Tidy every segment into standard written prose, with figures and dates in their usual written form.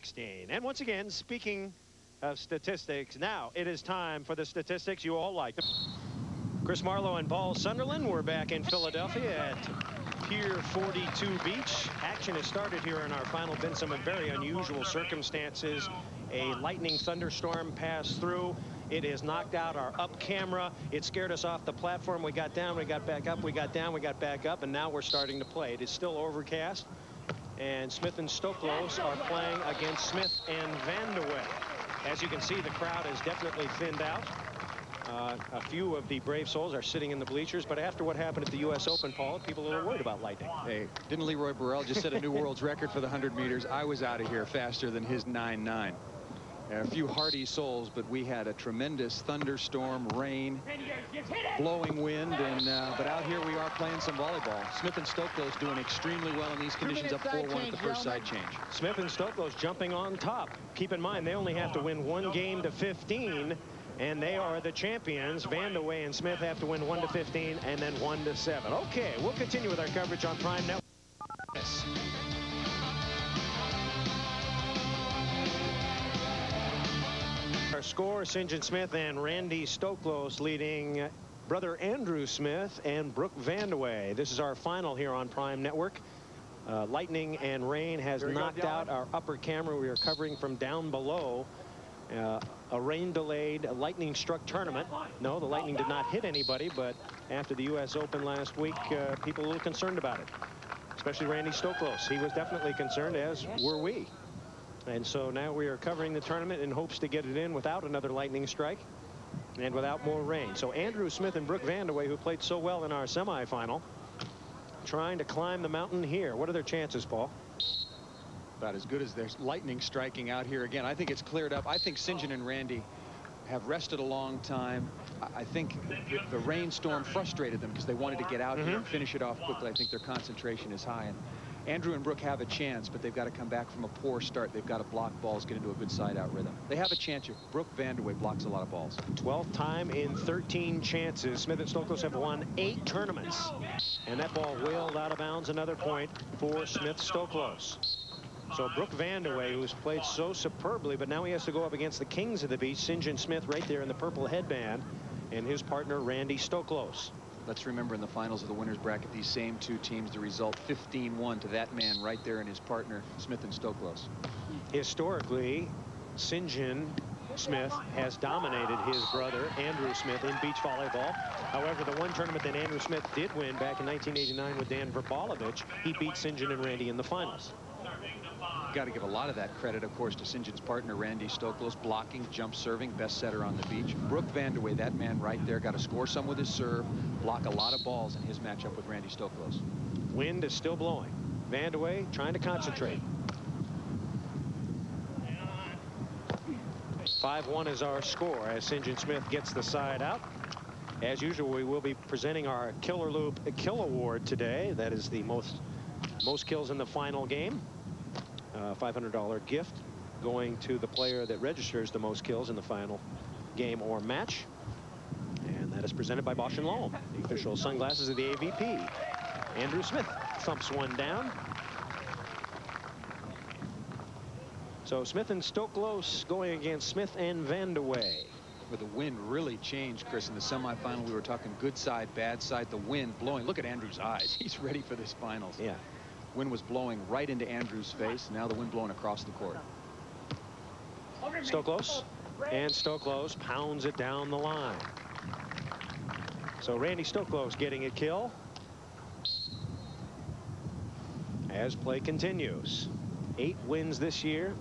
16. And once again, speaking of statistics, now it is time for the statistics you all like. Chris Marlowe and Paul Sunderland. We're back in Philadelphia at Pier 42 Beach. Action has started here in our final. Been some very unusual circumstances. A lightning thunderstorm passed through. It has knocked out our up camera. It scared us off the platform. We got down, we got back up, we got down, we got back up, and now we're starting to play. It is still overcast, and Smith and Stoklos are playing against Smith and Vandeweghe. As you can see, the crowd has definitely thinned out. A few of the brave souls are sitting in the bleachers, but after what happened at the U.S. Open, Paul, people are a little worried about lightning. Hey, didn't Leroy Burrell just set a new world's record for the 100 meters? I was out of here faster than his 9.9. A few hardy souls, but we had a tremendous thunderstorm, rain, blowing wind, and but out here we are playing some volleyball. Smith and Stoklos doing extremely well in these conditions, up 4-1 at the first side change. Smith and Stoklos jumping on top. Keep in mind, they only have to win one game to 15, and they are the champions. Vandeweghe and Smith have to win 1 to 15 and then 1 to 7. Okay, we'll continue with our coverage on Prime Network. Our score, St. John Smith and Randy Stoklos leading brother Andrew Smith and Brooke Vandeweghe. This is our final here on Prime Network. Lightning and rain has knocked out our upper camera. We are covering from down below. A rain-delayed, lightning-struck tournament. No, the lightning did not hit anybody, but after the U.S. Open last week, people a little concerned about it, especially Randy Stoklos. He was definitely concerned, as were we. And so now we are covering the tournament in hopes to get it in without another lightning strike and without more rain. So Andrew Smith and Brooke Vandeweghe, who played so well in our semifinal, trying to climb the mountain here. What are their chances, Paul? About as good as there's lightning striking out here again. I think it's cleared up. I think St. John and Randy have rested a long time. I think the rainstorm frustrated them because they wanted to get out here and finish it off quickly. I think their concentration is high. And Andrew and Brooke have a chance, but they've got to come back from a poor start. They've got to block balls, get into a good side-out rhythm. They have a chance here. Brooke Vandeweghe blocks a lot of balls. 12th time in 13 chances. Smith and Stoklos have won 8 tournaments. And that ball wheeled out of bounds. Another point for Smith Stoklos. So Brooke Vandeweghe, who's played so superbly, but now he has to go up against the kings of the beach, St. John Smith right there in the purple headband, and his partner Randy Stoklos. Let's remember, in the finals of the winners bracket, these same two teams, the result 15-1 to that man right there and his partner Smith and Stoklos. Historically, St. John Smith has dominated his brother Andrew Smith in beach volleyball. However, the one tournament that Andrew Smith did win back in 1989 with Dan Verbalovich, he beat St. John and Randy in the finals. Got to give a lot of that credit, of course, to St. John's partner Randy Stoklos, blocking, jump serving, best setter on the beach. Brooke Vandeweghe, that man right there, got to score some with his serve, block a lot of balls in his matchup with Randy Stoklos. Wind is still blowing. Vandeweghe trying to concentrate. 5-1 is our score as St. John Smith gets the side out. As usual, we will be presenting our Killer Loop Kill Award today. That is the most kills in the final game. $500 gift going to the player that registers the most kills in the final game or match. And that is presented by Bosch & Lomb, the official sunglasses of the AVP. Andrew Smith thumps one down. So Smith and Stoklos going against Smith and Vandeweghe. But the wind really changed, Chris. In the semifinal, we were talking good side, bad side. The wind blowing. Look at Andrew's eyes. He's ready for this finals. Yeah. Wind was blowing right into Andrew's face. Now the wind blowing across the court. Stoklos, and Stoklos pounds it down the line. So Randy Stoklos getting a kill as play continues. 8 wins this year.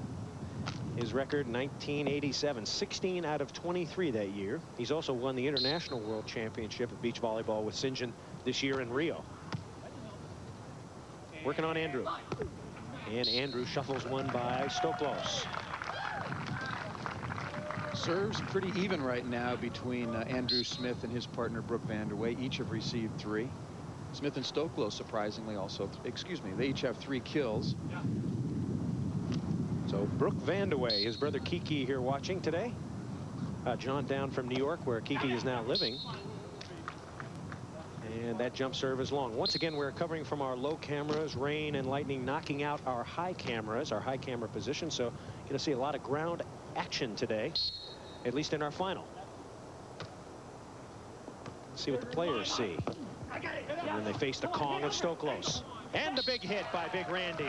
His record 1987, 16 out of 23 that year. He's also won the International World Championship of beach volleyball with St. John this year in Rio. Working on Andrew. And Andrew shuffles one by Stoklos. Serves pretty even right now between Andrew Smith and his partner Brooke Vandeweghe. Each have received 3. Smith and Stoklos surprisingly also, they each have 3 kills. So Brooke Vandeweghe, his brother Kiki here watching today. John down from New York, where Kiki is now living. And that jump serve is long. Once again, we're covering from our low cameras, rain and lightning knocking out our high cameras, our high camera position. So you're going to see a lot of ground action today, at least in our final. Let's see what the players see. And then they face the Kong of Stoklos. And the big hit by Big Randy.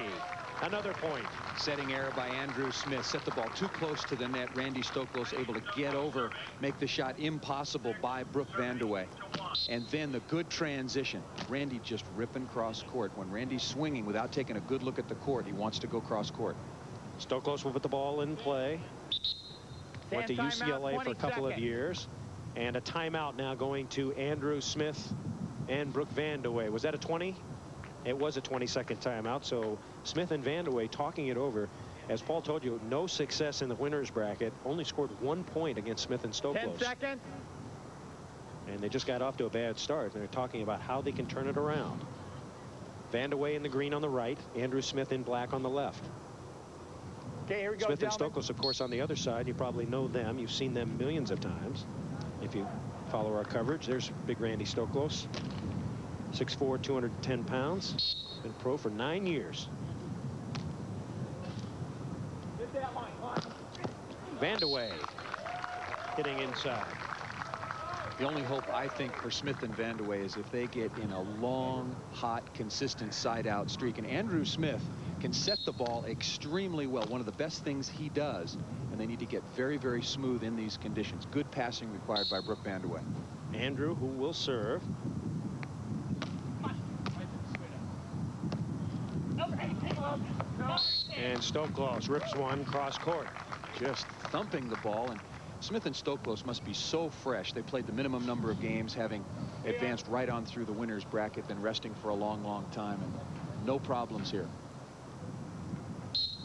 Another point. Setting error by Andrew Smith. Set the ball too close to the net. Randy Stoklos able to get over, make the shot impossible by Brooke Vandeweghe. And then the good transition. Randy just ripping cross court. When Randy's swinging without taking a good look at the court, he wants to go cross court. Stoklos will put the ball in play. Went to UCLA for a couple of years. And a timeout now going to Andrew Smith and Brooke Vandeweghe. Was that a 20? It was a 20-second timeout. So Smith and Vandeweghe talking it over. As Paul told you, no success in the winners bracket. Only scored 1 point against Smith and Stoklos. 10 seconds. And they just got off to a bad start. They're talking about how they can turn it around. Vandeweghe in the green on the right. Andrew Smith in black on the left. Okay, here we go, Smith and gentlemen. Stoklos, of course, on the other side. You probably know them. You've seen them millions of times. If you follow our coverage, there's Big Randy Stoklos. 6'4", 210 pounds. Been pro for 9 years. Vandeweghe hitting inside. The only hope, I think, for Smith and Vandeweghe is if they get in a long, hot, consistent side-out streak. And Andrew Smith can set the ball extremely well. One of the best things he does. And they need to get very, very smooth in these conditions. Good passing required by Brooke Vandeweghe. Andrew, who will serve. And Stoklos rips one cross court. Just thumping the ball. And Smith and Stoklos must be so fresh. They played the minimum number of games, having advanced right on through the winners bracket, been resting for a long, long time, and no problems here.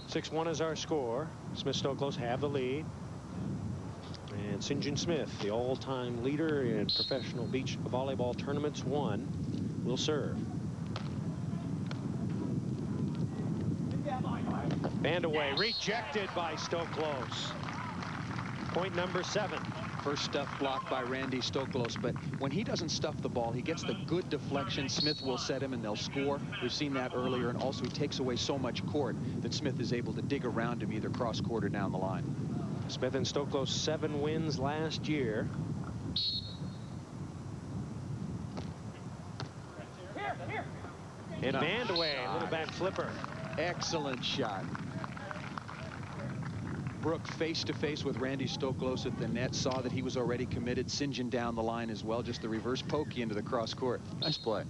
6-1 is our score. Smith Stoklos have the lead. And St. John Smith, the all-time leader in professional beach volleyball tournaments, will serve. Vandeweghe rejected by Stoklos. Point number 7. First stuff blocked by Randy Stoklos, but when he doesn't stuff the ball, he gets the good deflection. Smith will set him and they'll score. We've seen that earlier, and also he takes away so much court that Smith is able to dig around him either cross court or down the line. Smith and Stoklos 7 wins last year. And Vandeweghe, little back flipper. Excellent shot. Brooke face-to-face with Randy Stoklos at the net, saw that he was already committed, singeing down the line as well, just the reverse pokey into the cross court. Nice play.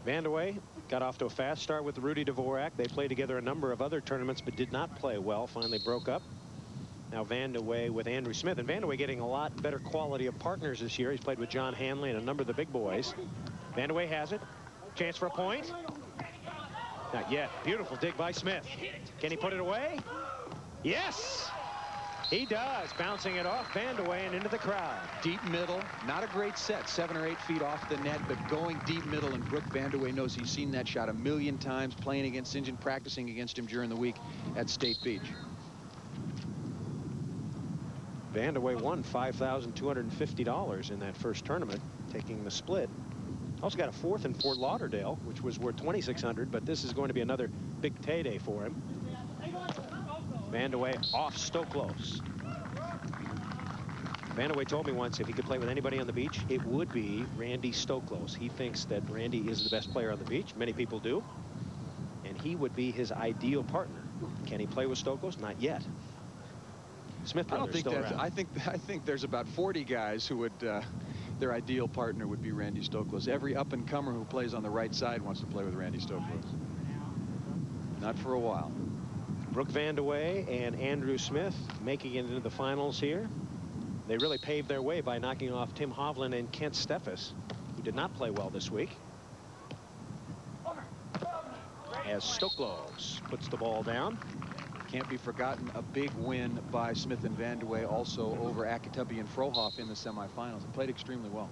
Vandeweghe got off to a fast start with Rudy Dvorak. They played together a number of other tournaments but did not play well. Finally broke up. Now Vandeweghe with Andrew Smith, and Vandeweghe getting a lot better quality of partners this year. He's played with John Hanley and a number of the big boys. Vandeweghe has it. Chance for a point. Not yet. Beautiful dig by Smith. Can he put it away? Yes, he does. Bouncing it off Vandeweghe and into the crowd. Deep middle, not a great set, 7 or 8 feet off the net, but going deep middle, and Brooke Vandeweghe knows he's seen that shot a million times, playing against St. John, practicing against him during the week at State Beach. Vandeweghe won $5,250 in that first tournament, taking the split. Also got a 4th in Fort Lauderdale, which was worth $2,600, but this is going to be another big payday for him. Vandeweghe off Stoklos. Vandeweghe told me once if he could play with anybody on the beach, it would be Randy Stoklos. He thinks that Randy is the best player on the beach. Many people do. And he would be his ideal partner. Can he play with Stoklos? Not yet. Smith I don't think still that's, around. I think there's about 40 guys who would their ideal partner would be Randy Stoklos. Every up-and-comer who plays on the right side wants to play with Randy Stoklos. Not for a while. Brooke Vandeweghe and Andrew Smith making it into the finals here. They really paved their way by knocking off Tim Hovland and Kent Steffes, who did not play well this week. As Stoklos puts the ball down. Can't be forgotten, a big win by Smith and Vandeweghe also over Akitabi and Frohoff in the semifinals. He played extremely well.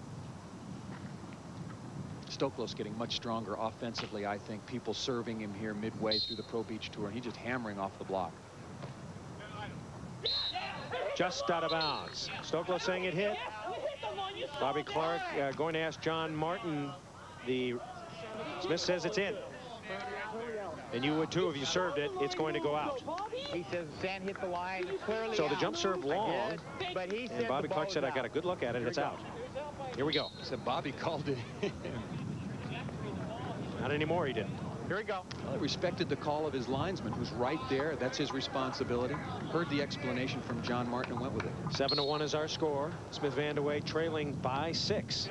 Stoklos getting much stronger offensively, I think. People serving him here midway through the Pro Beach Tour, and he's just hammering off the block. Just out of bounds. Stoklos saying it hit. Bobby Clark going to ask John Martin. Smith says it's in. And you would too if you served it. It's going to go out. He says Sand hit the line. Clearly So the out. jump serve long. But he And Bobby Clark said, I got a good look at it. It's out. Here we go. So Bobby called it in. Not anymore, he didn't. Here we go. Well, he respected the call of his linesman, who's right there. That's his responsibility. Heard the explanation from John Martin and went with it. 7-1 is our score. Smith Vandeweghe trailing by 6.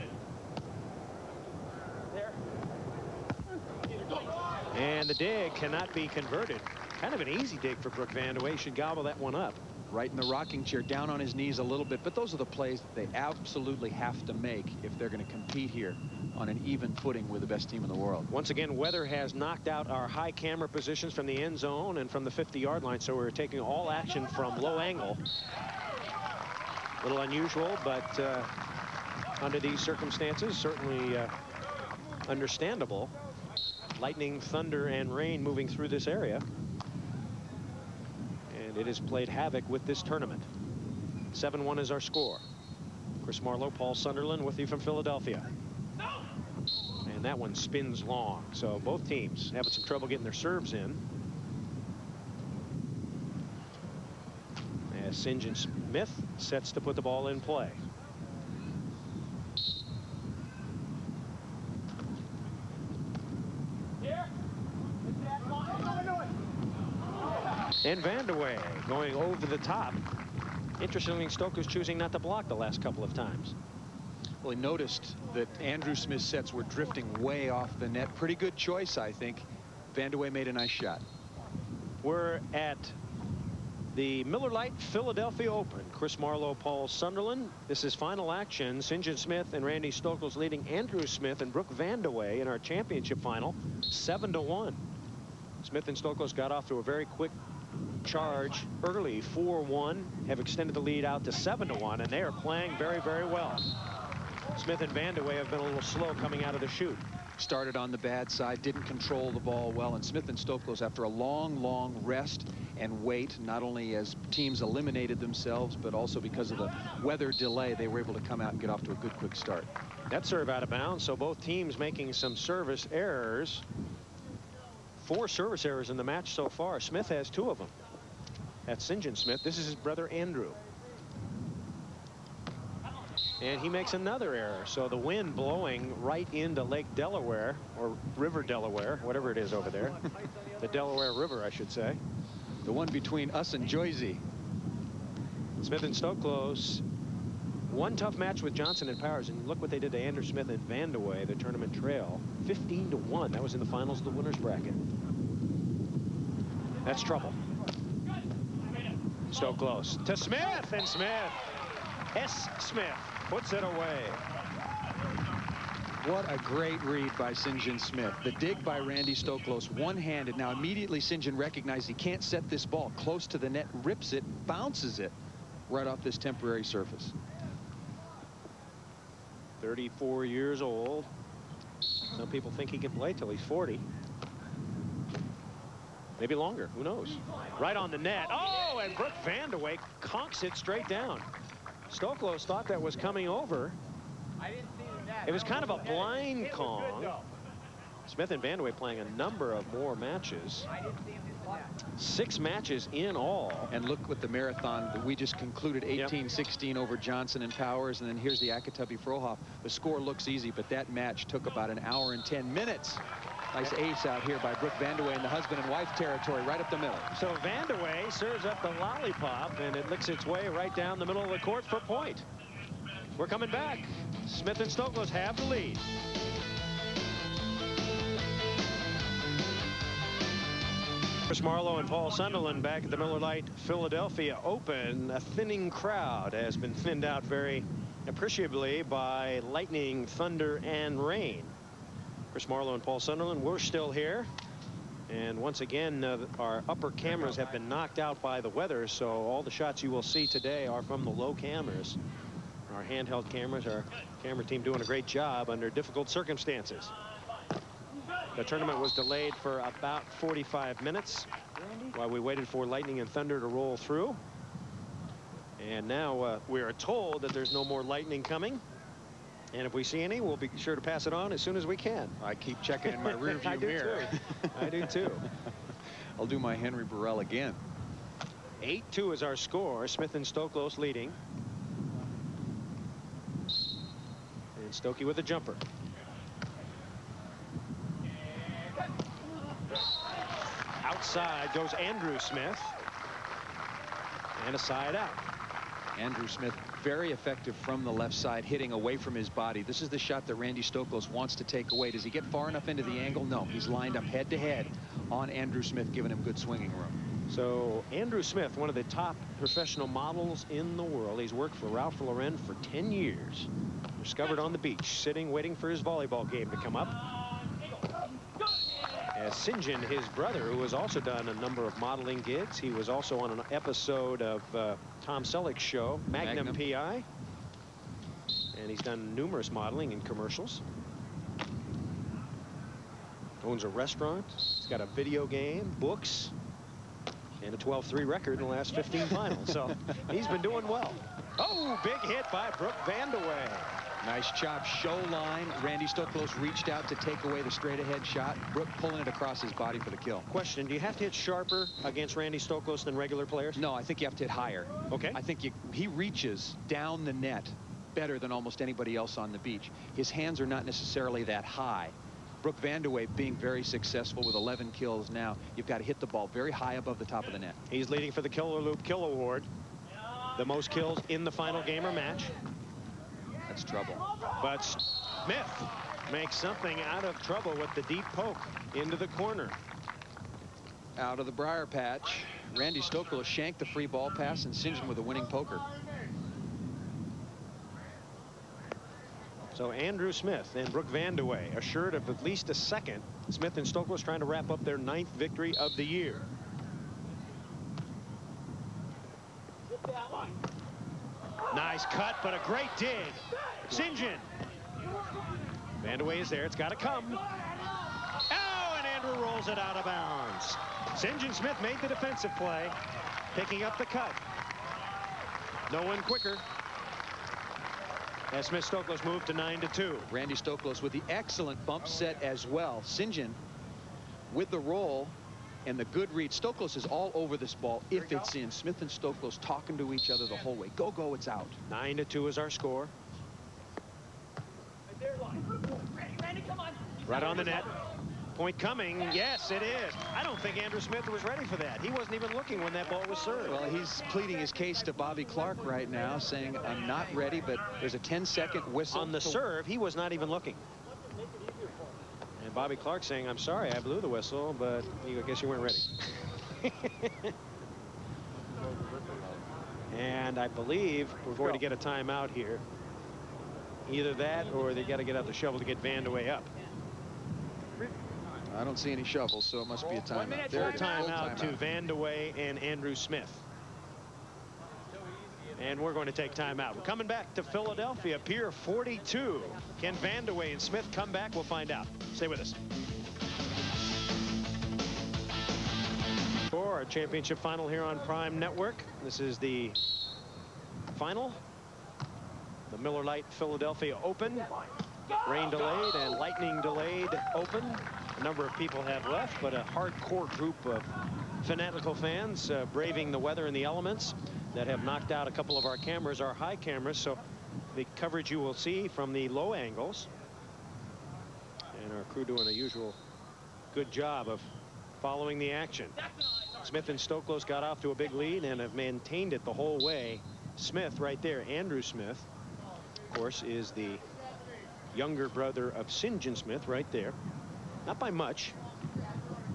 And the dig cannot be converted. Kind of an easy dig for Brooke Vandeweghe. Should gobble that one up. Right in the rocking chair, down on his knees a little bit. But those are the plays that they absolutely have to make if they're going to compete here on an even footing with the best team in the world. Once again, weather has knocked out our high camera positions from the end zone and from the 50-yard line. So we're taking all action from low angle. A little unusual, but under these circumstances, certainly understandable. Lightning, thunder, and rain moving through this area. And it has played havoc with this tournament. 7-1 is our score. Chris Marlowe, Paul Sunderland with you from Philadelphia. And that one spins long. So both teams having some trouble getting their serves in. As St. John Smith sets to put the ball in play. And Vandeweghe going over the top. Interestingly, Stoklos choosing not to block the last couple of times. Well, he noticed that Andrew Smith's sets were drifting way off the net. Pretty good choice, I think. Vandeweghe made a nice shot. We're at the Miller Lite Philadelphia Open. Chris Marlowe, Paul Sunderland. This is final action. St. John Smith and Randy Stoklos leading Andrew Smith and Brooke Vandeweghe in our championship final, 7-1. Smith and Stoklos got off to a very quick charge early, 4-1, have extended the lead out to 7-1, and they are playing very, very well. Smith and Vandeweghe have been a little slow coming out of the chute. Started on the bad side, didn't control the ball well, and Smith and Stoklos, after a long rest and wait, not only as teams eliminated themselves, but also because of the weather delay, they were able to come out and get off to a good quick start. That serve out of bounds, so both teams making some service errors. 4 service errors in the match so far. Smith has 2 of them. That's St. John Smith. This is his brother Andrew. And he makes another error. So the wind blowing right into Lake Delaware, or River Delaware, whatever it is over there. The Delaware River, I should say. The one between us and Jersey. Smith and Stoklos. One tough match with Johnson and Powers, and look what they did to Andrew Smith and Vandeweghe, the tournament trail. 15-1. That was in the finals of the winners bracket. That's trouble. Stoklos to Smith, and Smith. Smith puts it away. What a great read by St. John Smith. The dig by Randy Stoklos, one-handed. Now immediately St. John recognized he can't set this ball close to the net, rips it, bounces it right off this temporary surface. 34 years old. Some people think he can play till he's 40. Maybe longer, who knows. Right on the net. Oh, and Brooke Vandeweghe conks it straight down. Stoklos thought that was coming over. It was kind of a blind Kong. Smith and Vandeweghe playing a number of more matches. 6 matches in all. And look what the marathon that we just concluded, 18-16 over Johnson and Powers, and then here's the Akatubby Frohoff. The score looks easy, but that match took about an hour and 10 minutes. Nice ace out here by Brooke Vandeweghe in the husband and wife territory, right up the middle. So Vandeweghe serves up the lollipop, and it licks its way right down the middle of the court for point. We're coming back. Smith and Stoklos have the lead. Chris Marlowe and Paul Sunderland back at the Miller Lite Philadelphia Open. A thinning crowd has been thinned out very appreciably by lightning, thunder, and rain. Chris Marlowe and Paul Sunderland, we're still here. And once again, our upper cameras have been knocked out by the weather, so all the shots you will see today are from the low cameras. Our handheld cameras, our camera team doing a great job under difficult circumstances. The tournament was delayed for about 45 minutes while we waited for lightning and thunder to roll through. And now we are told that there's no more lightning coming. And if we see any, we'll be sure to pass it on as soon as we can. I keep checking in my rearview mirror. I do too. I'll do my Henry Burrell again. 8-2 is our score. Smith and Stoklos leading. And Stokey with a jumper. Outside goes Andrew Smith. And a side out. Andrew Smith, very effective from the left side, hitting away from his body. This is the shot that Randy Stoklos wants to take away. Does he get far enough into the angle? No, he's lined up head to head on Andrew Smith, giving him good swinging room. So Andrew Smith, one of the top professional models in the world. He's worked for Ralph Lauren for 10 years. Discovered on the beach, sitting, waiting for his volleyball game to come up. As St. John, his brother, who has also done a number of modeling gigs. He was also on an episode of Tom Selleck's show, Magnum PI. And he's done numerous modeling and commercials. Owns a restaurant. He's got a video game, books, and a 12-3 record in the last 15 finals. So he's been doing well. Oh, big hit by Brooke Vandeweghe. Nice chop, show line. Randy Stoklos reached out to take away the straight ahead shot. Brooke pulling it across his body for the kill. Question, do you have to hit sharper against Randy Stoklos than regular players? No, I think you have to hit higher. Okay. I think he reaches down the net better than almost anybody else on the beach. His hands are not necessarily that high. Brooke Vandeweghe being very successful with 11 kills now. You've got to hit the ball very high above the top of the net. He's leading for the Killer Loop Kill Award. The most kills in the final game or match. That's trouble. But Smith makes something out of trouble with the deep poke into the corner. Out of the briar patch, Randy Stoklos shanked the free ball pass and St. John with a winning poker. So Andrew Smith and Brooke Vandeweghe assured of at least a second. Smith and Stoklos trying to wrap up their 9th victory of the year. Nice cut, but a great dig. St. John. Vandeweghe is there. It's got to come. Oh, and Andrew rolls it out of bounds. St. John Smith made the defensive play, picking up the cut. No one quicker. As Smith Stoklos moved to 9-2. Randy Stoklos with the excellent bump set as well. St. John with the roll and the good read. Stoklos is all over this ball if it's in. Smith and Stoklos talking to each other the whole way. Go, go, it's out. 9-2 is our score. Right on the net. Point coming. Yes, it is. I don't think Andrew Smith was ready for that. He wasn't even looking when that ball was served. Well, he's pleading his case to Bobby Clark right now, saying, I'm not ready, but there's a 10-second whistle. On the serve, he was not even looking. And Bobby Clark saying, I'm sorry, I blew the whistle, but I guess you weren't ready. And I believe we're going to get a timeout here. Either that or they got to get out the shovel to get Vandeweghe up. I don't see any shovels, so it must be a timeout. There, timeout to Vandeweghe and Andrew Smith. And we're going to take timeout. We're coming back to Philadelphia, Pier 42. Can Vandeweghe and Smith come back? We'll find out. Stay with us. For our championship final here on Prime Network. This is the final. The Miller Lite Philadelphia Open. Rain delayed and lightning delayed open. A number of people have left, but a hardcore group of fanatical fans braving the weather and the elements that have knocked out a couple of our cameras, our high cameras. So the coverage you will see from the low angles. And our crew doing a usual good job of following the action. Smith and Stoklos got off to a big lead and have maintained it the whole way. Smith right there, Andrew Smith, of course, is the younger brother of St. John Smith right there. Not by much.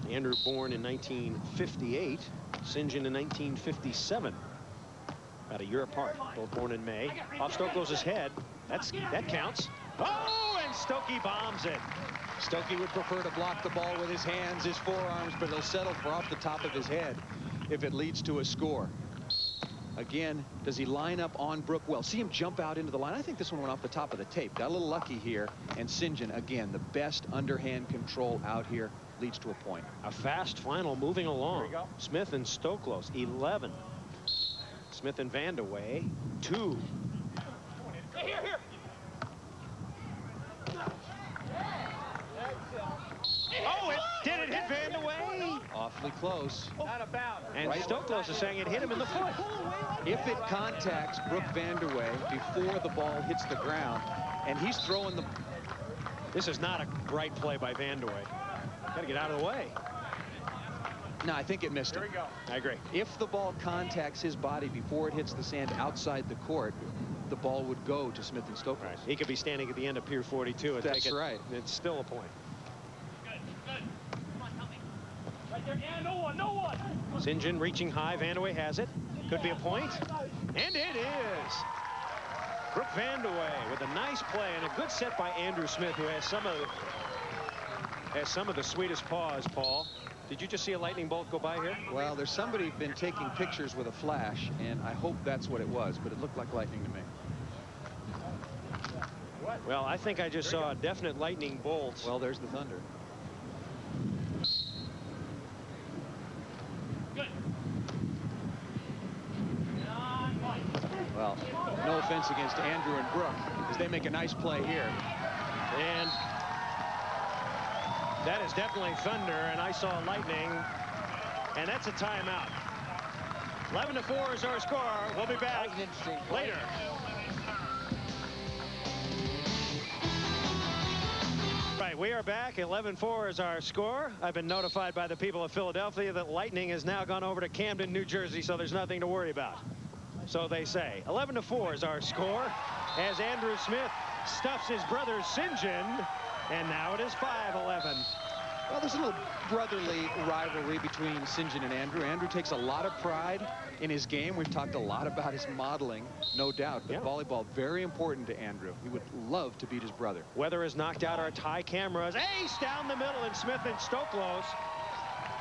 Andrew born in 1958, St. John in 1957. About a year apart, both born in May. Off Stoklos' head. That counts. Oh, and Stokey bombs it. Stokey would prefer to block the ball with his hands, his forearms, but he'll settle for off the top of his head if it leads to a score. Again, does he line up on Brooke well? See him jump out into the line. I think this one went off the top of the tape. Got a little lucky here. And St. John, again, the best underhand control out here leads to a point. A fast final moving along. Smith and Stoklos, 11. Smith and Vandeweghe, 2. awfully close. And Right. Stoklos is saying it hit him in the foot. If it contacts Brooke Vandeweghe before the ball hits the ground, and he's throwing the... This is not a bright play by Vandeweghe. Got to get out of the way. No, I think it missed him. I agree. If the ball contacts his body before it hits the sand outside the court, the ball would go to Smith and Stoklos. Right. He could be standing at the end of Pier 42. And That's right. It's still a point. St. John reaching high. Vandeweghe has it. Could be a point. And it is. Brooke Vandeweghe with a nice play and a good set by Andrew Smith, who has some of the sweetest paws, Paul. Did you just see a lightning bolt go by here? Well, there's somebody been taking pictures with a flash, and I hope that's what it was, but it looked like lightning to me. Well, I think I just saw a definite lightning bolt. Well, there's the thunder. Well, no offense against Andrew and Brooke, as they make a nice play here. And that is definitely thunder, and I saw lightning, and that's a timeout. 11-4 is our score. We'll be back later. Right, we are back. 11-4 is our score. I've been notified by the people of Philadelphia that lightning has now gone over to Camden, New Jersey, so there's nothing to worry about. So they say. 11-4 is our score as Andrew Smith stuffs his brother St. John, and now it is 5-11. Well, there's a little brotherly rivalry between St. John and Andrew. Andrew takes a lot of pride in his game. We've talked a lot about his modeling, no doubt. But volleyball, very important to Andrew. He would love to beat his brother. Weather has knocked out our tie cameras. Ace down the middle, and Smith and Stoklos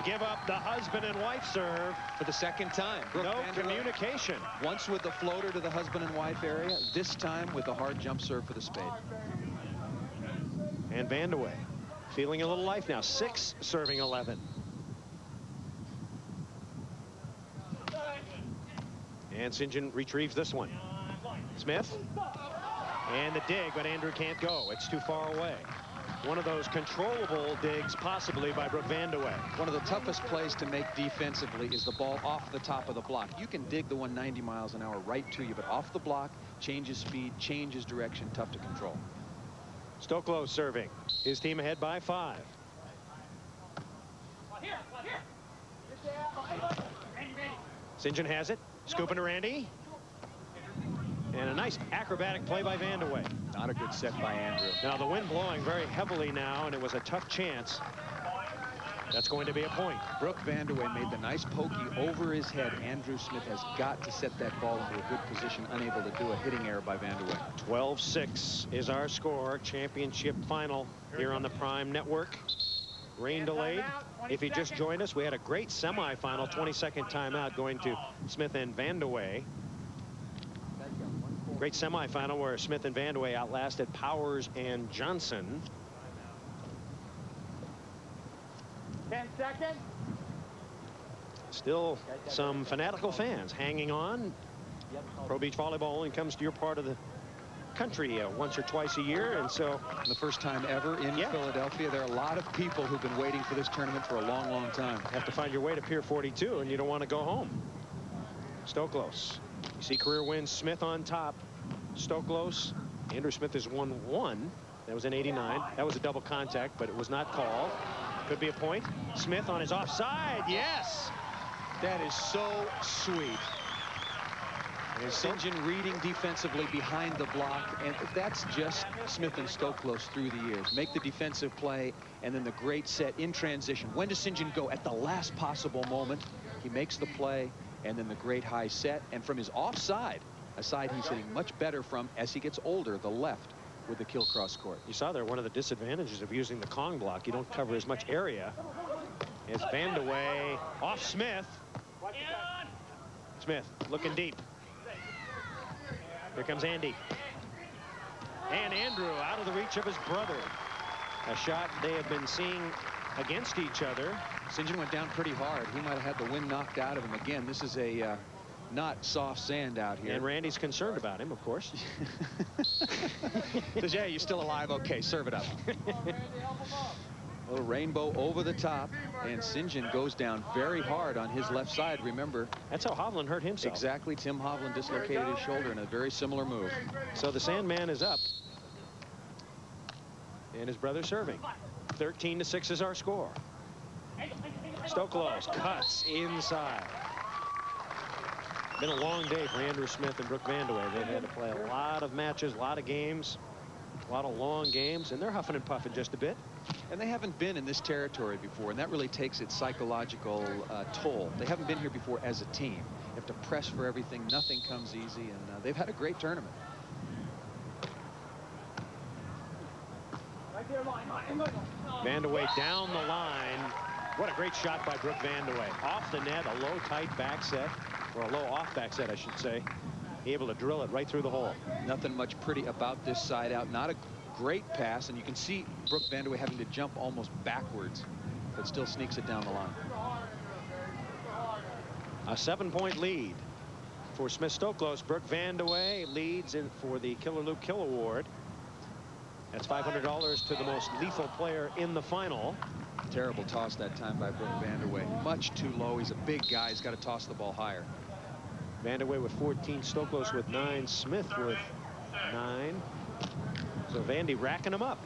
give up the husband and wife serve for the second time. No communication. Once with the floater to the husband and wife area, this time with the hard jump serve for the spade. And Vandeweghe feeling a little life now. 6 serving 11. And St. John retrieves this one. Smith. And the dig, but Andrew can't go. It's too far away. One of those controllable digs possibly by Brooke Vandeweghe. One of the toughest plays to make defensively is the ball off the top of the block. You can dig the 190 miles an hour right to you, but off the block, changes speed, changes direction, tough to control. Stoklos serving. His team ahead by 5. St. John has it. Scooping to Randy. And a nice acrobatic play by Vandeweghe. Not a good set by Andrew. Now the wind blowing very heavily now, and it was a tough chance. That's going to be a point. Brooke Vandeweghe made the nice pokey over his head. Andrew Smith has got to set that ball into a good position, unable to do a hitting error by Vandeweghe. 12-6 is our score. Championship final here on the Prime Network. Rain delayed. If you just joined us, we had a great semifinal 22nd timeout going to Smith and Vandeweghe. Great semifinal where Smith and Vandeweghe outlasted Powers and Johnson. 10 seconds. Still some fanatical fans hanging on. Pro beach volleyball only comes to your part of the country once or twice a year, and so the first time ever in Philadelphia. There are a lot of people who've been waiting for this tournament for a long time. You have to find your way to Pier 42, and you don't want to go home. Stoklos. You see career wins. Smith on top. Stoklos. Andrew Smith has won 1. That was in '89. That was a double contact, but it was not called. Could be a point. Smith on his offside. Yes. That is so sweet. And St. John reading defensively behind the block, and that's just Smith and Stoklos through the years. Make the defensive play, and then the great set in transition. When does St. John go? At the last possible moment. He makes the play, and then the great high set. And from his offside, a side he's hitting much better from as he gets older, the left, with the kill cross court. You saw there one of the disadvantages of using the Kong block. You don't cover as much area. It's Vandeweghe off Smith. Smith looking deep. Here comes Andy. And Andrew out of the reach of his brother. A shot they have been seeing against each other. St. John went down pretty hard. He might have had the wind knocked out of him again. This is a not soft sand out here. And Randy's concerned about him, of course. Says, yeah, you're still alive. Okay, serve it up. little rainbow over the top, and St. John goes down very hard on his left side. Remember, that's how Hovland hurt himself. Exactly. Tim Hovland dislocated his shoulder in a very similar move. So the Sandman is up, and his brother serving. 13-6 is our score. Stoklos cuts inside. Been a long day for Andrew Smith and Brooke Vandeweghe. They've had to play a lot of matches, a lot of games, a lot of long games, and they're huffing and puffing just a bit. And they haven't been in this territory before, and that really takes its psychological toll. They haven't been here before as a team. You have to press for everything. Nothing comes easy, and they've had a great tournament. Vandeweghe down the line. What a great shot by Brooke Vandeweghe. Off the net, a low, tight back set, or a low off back set, I should say. Able to drill it right through the hole. Nothing much pretty about this side out. Not a great pass, and you can see Brooke Vandeweghe having to jump almost backwards, but still sneaks it down the line. A 7-point lead for Smith Stoklos. Brooke Vandeweghe leads in for the Killer Loop Kill Award. That's $500 to the most lethal player in the final. Terrible toss that time by Brooke Vandeweghe. Much too low. He's a big guy. He's got to toss the ball higher. Vandeweghe with 14, Stoklos with 9, Smith with 9. So Vandy racking them up.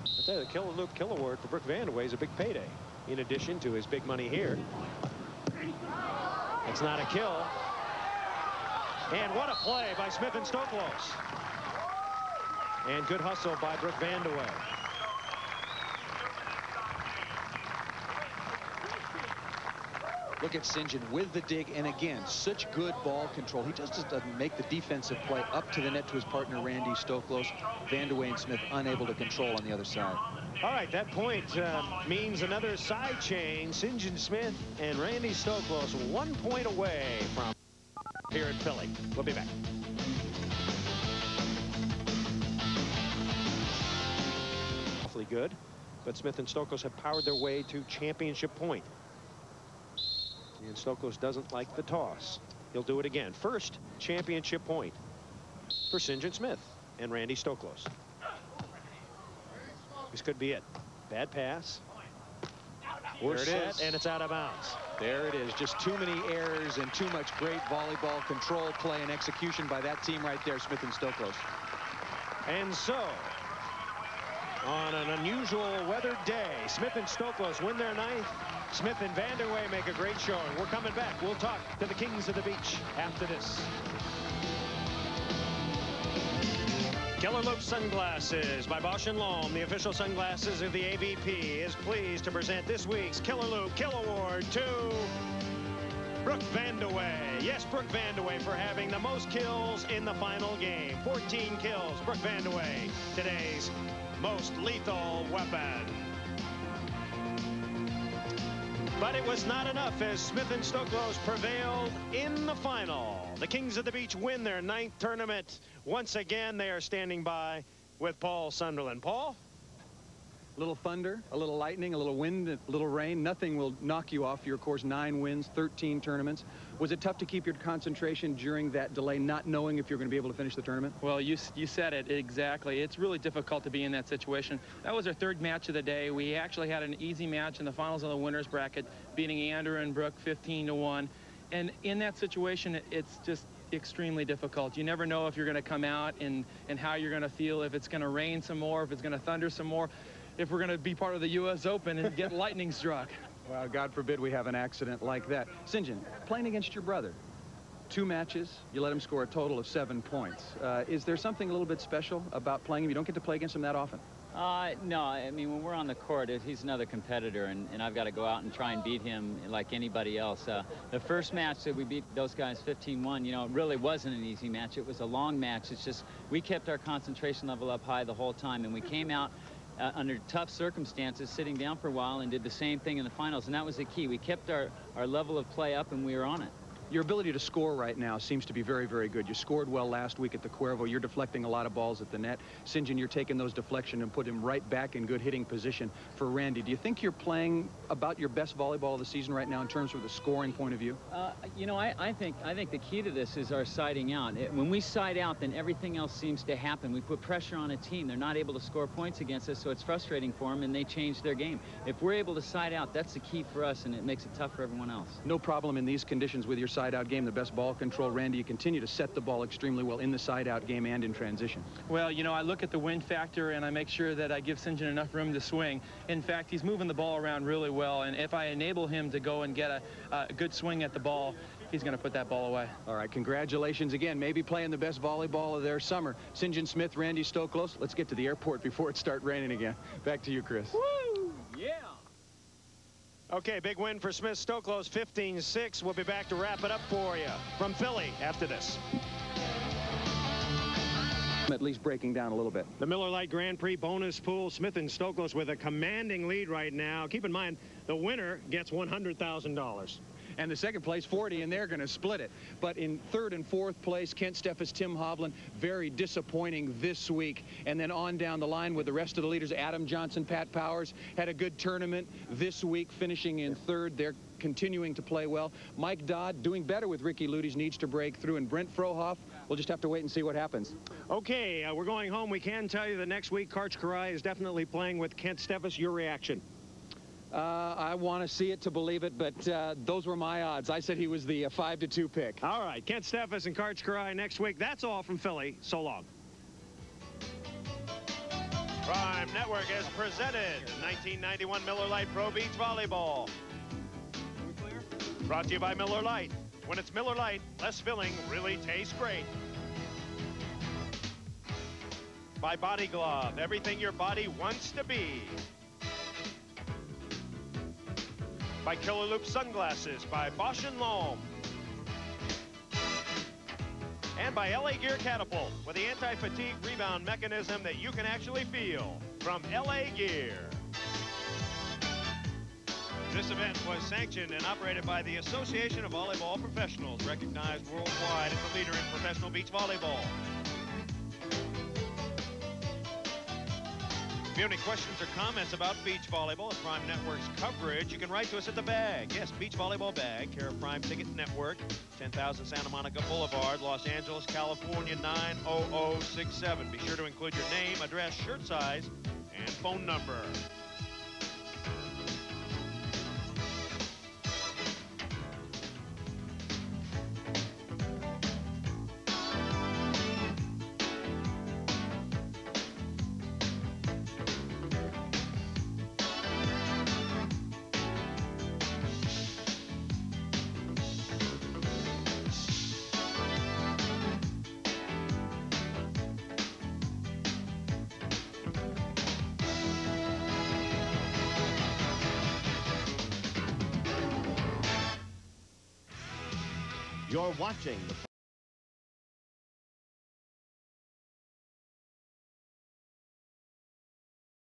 I tell you, the Killer Loop Kill Award for Brooke Vandeweghe is a big payday, in addition to his big money here. It's not a kill. And what a play by Smith and Stoklos. And good hustle by Brooke Vandeweghe. Look at St. John with the dig, and again, such good ball control. He just doesn't make the defensive play up to the net to his partner, Randy Stoklos. Vandeweghe and Smith unable to control on the other side. All right, that point means another side change. St. John Smith and Randy Stoklos 1 point away from here in Philly. We'll be back. Awfully good, but Smith and Stoklos have powered their way to championship point. And Stoklos doesn't like the toss. He'll do it again. First championship point for St. John Smith and Randy Stoklos. This could be it. Bad pass. We're set, and it's out of bounds. There it is. Just too many errors and too much great volleyball control, play, and execution by that team right there, Smith and Stoklos. And so, on an unusual weathered day, Smith and Stoklos win their 9th. Smith and Vandeweghe make a great showing. We're coming back. We'll talk to the Kings of the Beach after this. Killer Loop Sunglasses by Bosch & Lomb, the official sunglasses of the AVP, is pleased to present this week's Killer Loop Kill Award to Brooke Vandeweghe. Yes, Brooke Vandeweghe for having the most kills in the final game. 14 kills. Brooke Vandeweghe, today's most lethal weapon. But it was not enough as Smith and Stoklos prevailed in the final. The Kings of the Beach win their 9th tournament. Once again, they are standing by with Paul Sunderland. Paul? A little thunder, a little lightning, a little wind, a little rain. Nothing will knock you off your course. 9 wins, 13 tournaments. Was it tough to keep your concentration during that delay, not knowing if you're going to be able to finish the tournament? Well, you said it exactly. It's really difficult to be in that situation. That was our 3rd match of the day. We actually had an easy match in the finals of the winners bracket, beating Andrew and Brooke 15-1. And in that situation, it's just extremely difficult. You never know if you're going to come out and how you're going to feel, if it's going to rain some more, if it's going to thunder some more, if we're going to be part of the U.S. Open and get lightning struck. Well, God forbid we have an accident like that. St. John, playing against your brother, 2 matches, you let him score a total of 7 points. Is there something a little bit special about playing him? You don't get to play against him that often. No, I mean, when we're on the court, he's another competitor, and I've got to go out and try and beat him like anybody else. The first match that we beat those guys 15-1, you know, it really wasn't an easy match. It was a long match. It's just we kept our concentration level up high the whole time, and we came out under tough circumstances, sitting down for a while, and did the same thing in the finals, and that was the key. We kept our level of play up, and we were on it. Your ability to score right now seems to be very, very good. You scored well last week at the Cuervo. You're deflecting a lot of balls at the net. St. John, you're taking those deflections and put him right back in good hitting position for Randy. Do you think you're playing about your best volleyball of the season right now in terms of the scoring point of view? You know, I think the key to this is our siding out. When we side out, then everything else seems to happen. We put pressure on a team. They're not able to score points against us, so it's frustrating for them, and they change their game. If we're able to side out, that's the key for us, and it makes it tough for everyone else. No problem in these conditions with your side-out game, the best ball control. Randy, you continue to set the ball extremely well in the side-out game and in transition. Well, you know, I look at the wind factor, and I make sure that I give St. John enough room to swing. In fact, he's moving the ball around really well, and if I enable him to go and get a good swing at the ball, he's going to put that ball away. All right, congratulations again. Maybe playing the best volleyball of their summer. St. John Smith, Randy Stoklos. Let's get to the airport before it starts raining again. Back to you, Chris. Woo! Yeah! Okay, big win for Smith Stoklos, 15-6. We'll be back to wrap it up for you from Philly after this. At least breaking down a little bit. The Miller Lite Grand Prix bonus pool, Smith and Stoklos with a commanding lead right now. Keep in mind, the winner gets $100,000. And the second place 40, and they're going to split it. But in third and fourth place, Kent Steffes, Tim Hovland, very disappointing this week. And then on down the line with the rest of the leaders, Adam Johnson, Pat Powers had a good tournament this week, finishing in third. They're continuing to play well. Mike Dodd doing better with Ricky Ludes, needs to break through. And Brent Frohoff, we'll just have to wait and see what happens. Okay, we're going home. We can tell you that next week, Karch Karai is definitely playing with Kent Steffes. Your reaction? I want to see it to believe it, but those were my odds. I said he was the 5-2 pick. All right, Kent Steffes and Karch Karai next week. That's all from Philly. So long. Prime Network has presented 1991 Miller Lite Pro Beach Volleyball. Brought to you by Miller Lite. When it's Miller Lite, less filling really tastes great. By Body Glove, everything your body wants to be. By Killer Loop Sunglasses by Bosch & Lomb. And by LA Gear Catapult with the anti-fatigue rebound mechanism that you can actually feel from LA Gear. This event was sanctioned and operated by the Association of Volleyball Professionals, recognized worldwide as the leader in professional beach volleyball. If you have any questions or comments about beach volleyball and Prime Network's coverage, you can write to us at the bag. Yes, Beach Volleyball Bag, care of Prime Ticket Network, 10,000 Santa Monica Boulevard, Los Angeles, California, 90067. Be sure to include your name, address, shirt size, and phone number. You're watching the